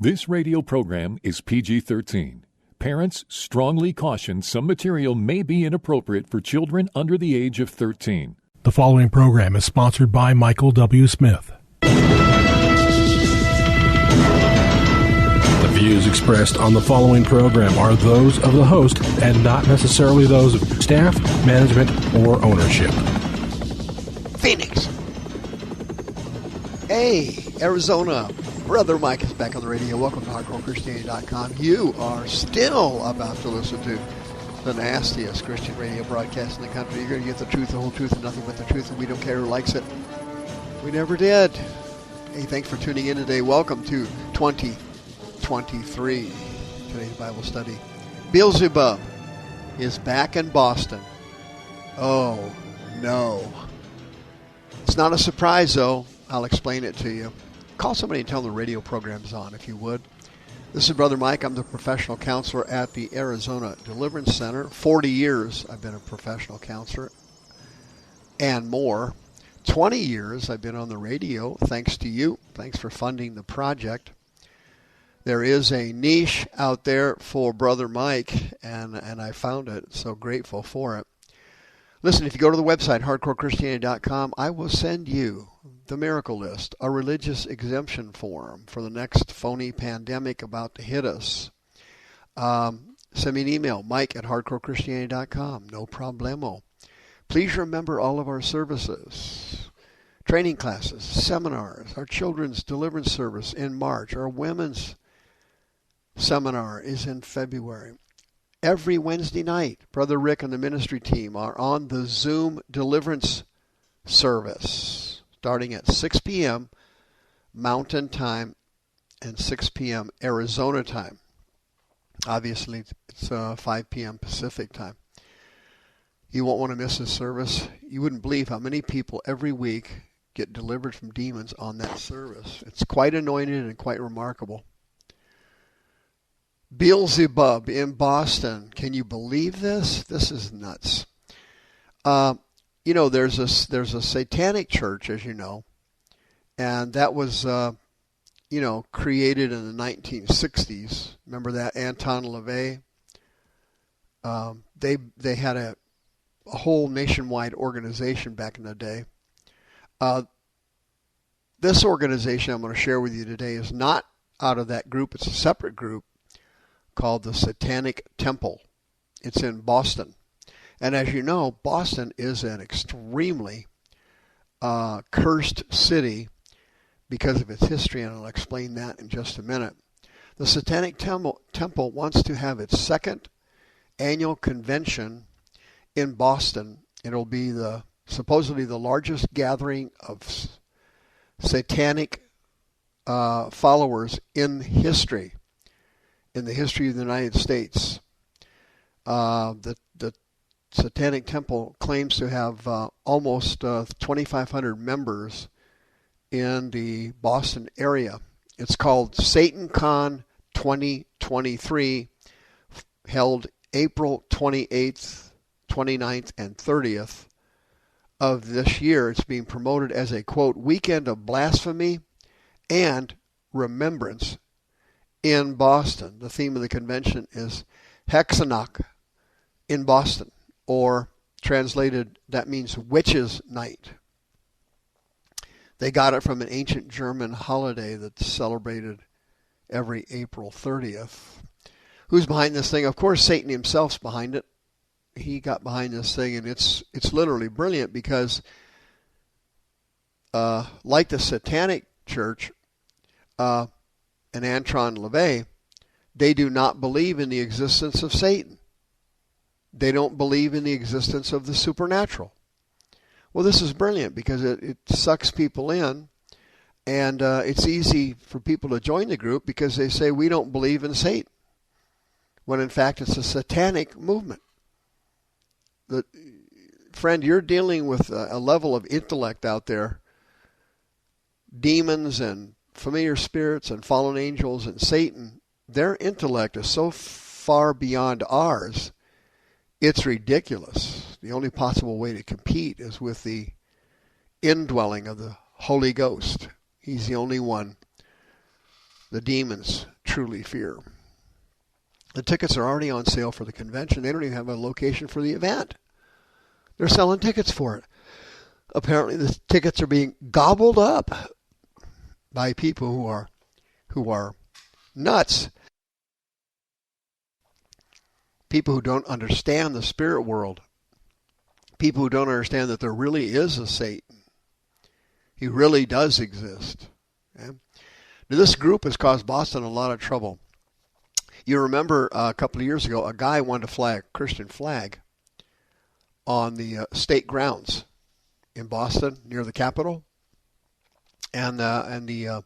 This radio program is PG-13. Parents strongly caution some material may be inappropriate for children under the age of 13. The following program is sponsored by Michael W. Smith. The views expressed on the following program are those of the host and not necessarily those of staff, management, or ownership. Phoenix. Hey, Arizona. Brother Mike is back on the radio. Welcome to HardcoreChristianity.com. You are still about to listen to the nastiest Christian radio broadcast in the country. You're going to get the truth, the whole truth, and nothing but the truth, and we don't care who likes it. We never did. Hey, thanks for tuning in today. Welcome to 2023. Today's Bible study. Beelzebub is back in Boston. Oh, no. It's not a surprise, though. I'll explain it to you. Call somebody and tell them the radio program's on, if you would. This is Brother Mike. I'm the professional counselor at the Arizona Deliverance Center. 40 years I've been a professional counselor and more. 20 years I've been on the radio, thanks to you. Thanks for funding the project. There is a niche out there for Brother Mike, and I found it. So grateful for it. Listen, if you go to the website, hardcorechristianity.com, I will send you the miracle list, a religious exemption form for the next phony pandemic about to hit us. Send me an email, mike@hardcorechristianity.com. No problemo. Please remember all of our services, training classes, seminars, our children's deliverance service in March, our women's seminar is in February. Every Wednesday night, Brother Rick and the ministry team are on the Zoom deliverance service, starting at 6 p.m. Mountain Time and 6 p.m. Arizona time. Obviously, it's 5 p.m. Pacific time. You won't want to miss this service. You wouldn't believe how many people every week get delivered from demons on that service. It's quite anointed and quite remarkable. Beelzebub in Boston. Can you believe this? This is nuts. There's a satanic church, as you know, and that was, created in the 1960s. Remember that, Anton LaVey? They had a whole nationwide organization back in the day. This organization I'm going to share with you today is not out of that group. It's a separate group called the Satanic Temple. It's in Boston. And as you know, Boston is an extremely cursed city because of its history, and I'll explain that in just a minute. The Satanic Temple wants to have its second annual convention in Boston. It'll be supposedly the largest gathering of satanic followers in history. In the history of the United States. The Satanic Temple claims to have almost 2,500 members in the Boston area. It's called SatanCon 2023, held April 28th, 29th, and 30th of this year. It's being promoted as a, quote, weekend of blasphemy and remembrance in Boston. The theme of the convention is Hexenach in Boston, or translated, that means Witches' Night. They got it from an ancient German holiday that's celebrated every April 30th. Who's behind this thing? Of course, Satan himself's behind it. He got behind this thing, and it's literally brilliant because, like the Satanic Church, and Anton LaVey, they do not believe in the existence of Satan. They don't believe in the existence of the supernatural. Well, this is brilliant because it sucks people in, and it's easy for people to join the group because they say, we don't believe in Satan, when in fact it's a satanic movement. Friend, you're dealing with a level of intellect out there, demons and familiar spirits and fallen angels and Satan. Their intellect is so far beyond ours, it's ridiculous. The only possible way to compete is with the indwelling of the Holy Ghost. He's the only one the demons truly fear. The tickets are already on sale for the convention. They don't even have a location for the event. They're selling tickets for it. Apparently the tickets are being gobbled up by people who are nuts. People who don't understand the spirit world. People who don't understand that there really is a Satan. He really does exist. Okay? Now, this group has caused Boston a lot of trouble. You remember a couple of years ago, a guy wanted to fly a Christian flag on the state grounds in Boston near the Capitol, and the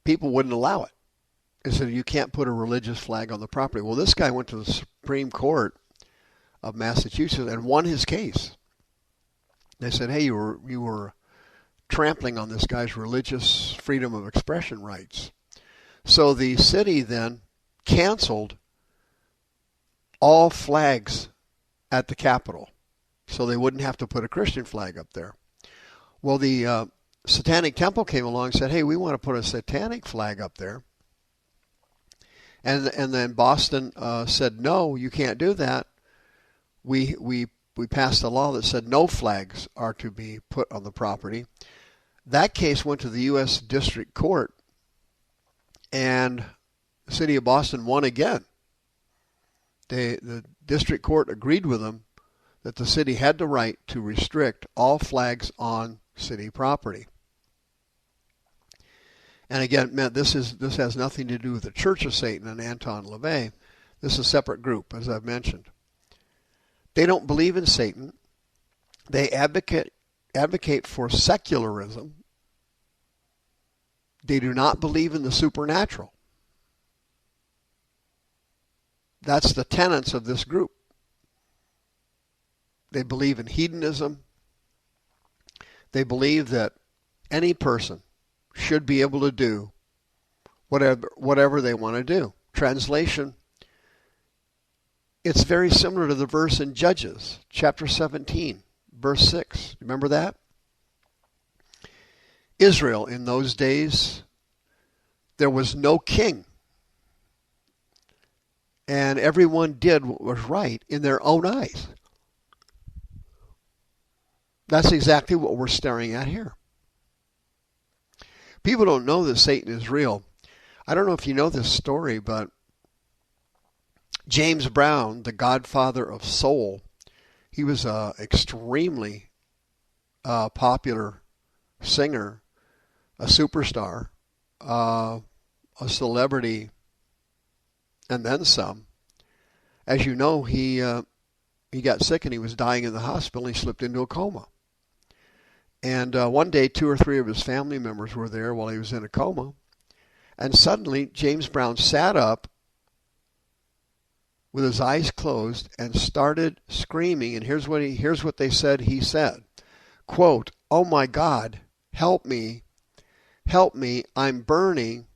people wouldn't allow it. They said you can't put a religious flag on the property. Well, this guy went to the Supreme Court of Massachusetts and won his case. They said, "Hey, you were trampling on this guy's religious freedom of expression rights." So the city then canceled all flags at the Capitol, so they wouldn't have to put a Christian flag up there. Well, the Satanic Temple came along and said, "Hey, we want to put a satanic flag up there." And then Boston said, "No, you can't do that." We passed a law that said no flags are to be put on the property. That case went to the U.S. District Court, and the city of Boston won again. The district court agreed with them that the city had the right to restrict all flags on city property. And again, this has nothing to do with the Church of Satan and Anton LaVey. This is a separate group, as I've mentioned. They don't believe in Satan. They advocate for secularism. They do not believe in the supernatural. That's the tenets of this group. They believe in hedonism. They believe that any person should be able to do whatever they want to do. Translation, it's very similar to the verse in Judges, chapter 17, verse 6. Remember that? Israel, in those days, there was no king. And everyone did what was right in their own eyes. That's exactly what we're staring at here. People don't know that Satan is real. I don't know if you know this story, but James Brown, the godfather of soul, he was an extremely popular singer, a superstar, a celebrity, and then some. As you know, he got sick and he was dying in the hospital. And he slipped into a coma. And one day, 2 or 3 of his family members were there while he was in a coma. And suddenly, James Brown sat up with his eyes closed and started screaming. And here's what they said he said. Quote, "Oh my God, help me, I'm burning,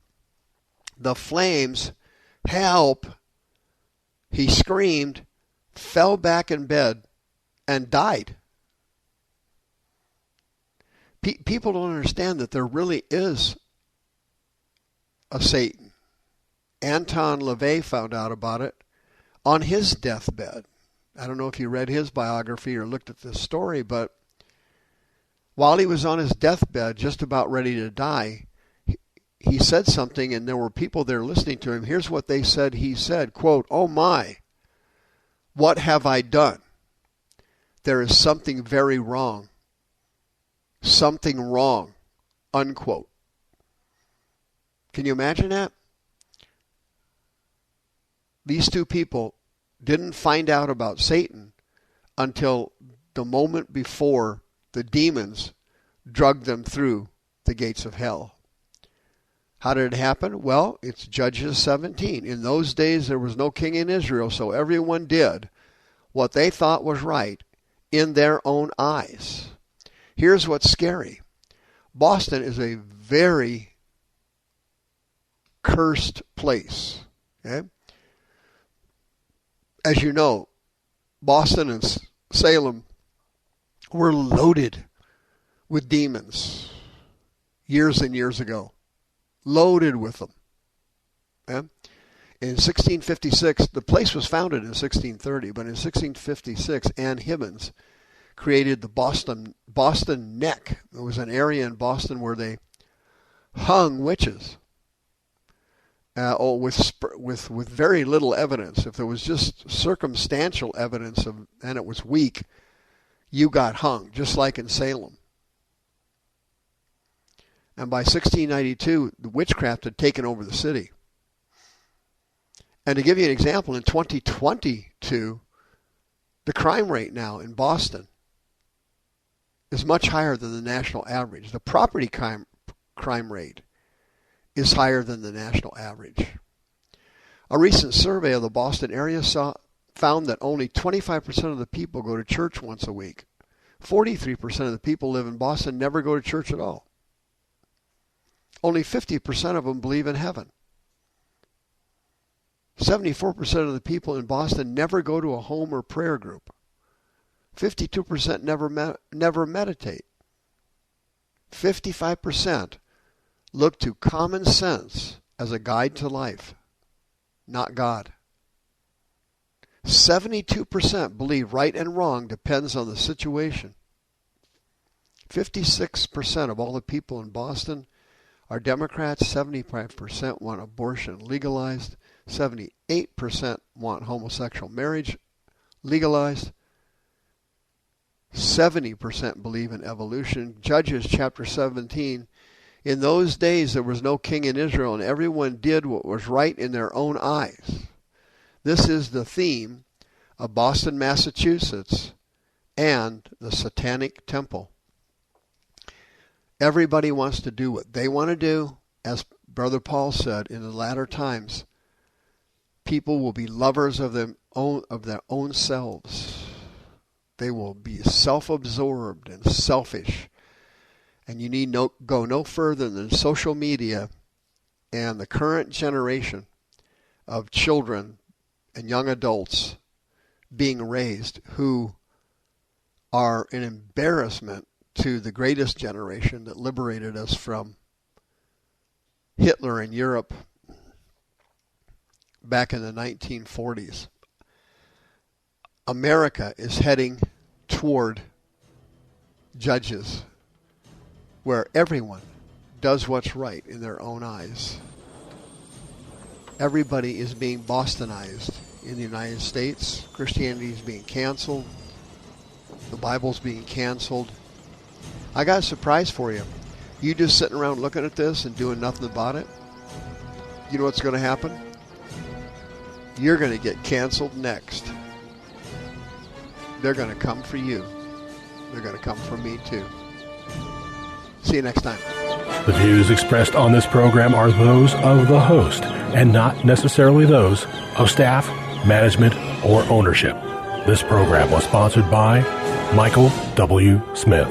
the flames, help." He screamed, fell back in bed, and died. People don't understand that there really is a Satan. Anton LaVey found out about it on his deathbed. I don't know if you read his biography or looked at this story, but while he was on his deathbed, just about ready to die, he said something, and there were people there listening to him. Here's what they said. He said, quote, "Oh my, what have I done? There is something very wrong. Something wrong," unquote. Can you imagine that? These two people didn't find out about Satan until the moment before the demons drugged them through the gates of hell. How did it happen? Well, it's Judges 17. In those days there was no king in Israel, so everyone did what they thought was right in their own eyes. Here's what's scary. Boston is a very cursed place. Okay? As you know, Boston and Salem were loaded with demons years and years ago. loaded with them. Yeah? In 1656, the place was founded in 1630, but in 1656, Ann Hibbins created the Boston Neck. There was an area in Boston where they hung witches with very little evidence. If there was just circumstantial evidence and it was weak, you got hung, just like in Salem. And by 1692, the witchcraft had taken over the city. And to give you an example, in 2022, the crime rate now in Boston is much higher than the national average. The property crime rate is higher than the national average. A recent survey of the Boston area found that only 25% of the people go to church once a week. 43% of the people live in Boston never go to church at all. Only 50% of them believe in heaven. 74% of the people in Boston never go to a home or prayer group. 52% never meditate. 55% look to common sense as a guide to life, not God. 72% believe right and wrong depends on the situation. 56% of all the people in Boston are Democrats. 75% want abortion legalized. 78% want homosexual marriage legalized. 70% believe in evolution. Judges chapter 17. In those days there was no king in Israel, and everyone did what was right in their own eyes. This is the theme of Boston, Massachusetts, and the Satanic Temple. Everybody wants to do what they want to do. As Brother Paul said, in the latter times, people will be lovers of their own selves. They will be self-absorbed and selfish. And you need go no further than social media and the current generation of children and young adults being raised who are an embarrassment to the greatest generation that liberated us from Hitler in Europe back in the 1940s. America is heading toward judges where everyone does what's right in their own eyes. Everybody is being Bostonized in the United States. Christianity is being canceled. The Bible's being canceled. I got a surprise for you. You just sitting around looking at this and doing nothing about it? You know what's going to happen? You're going to get canceled next. They're going to come for you. They're going to come for me too. See you next time. The views expressed on this program are those of the host and not necessarily those of staff, management, or ownership. This program was sponsored by Michael W. Smith.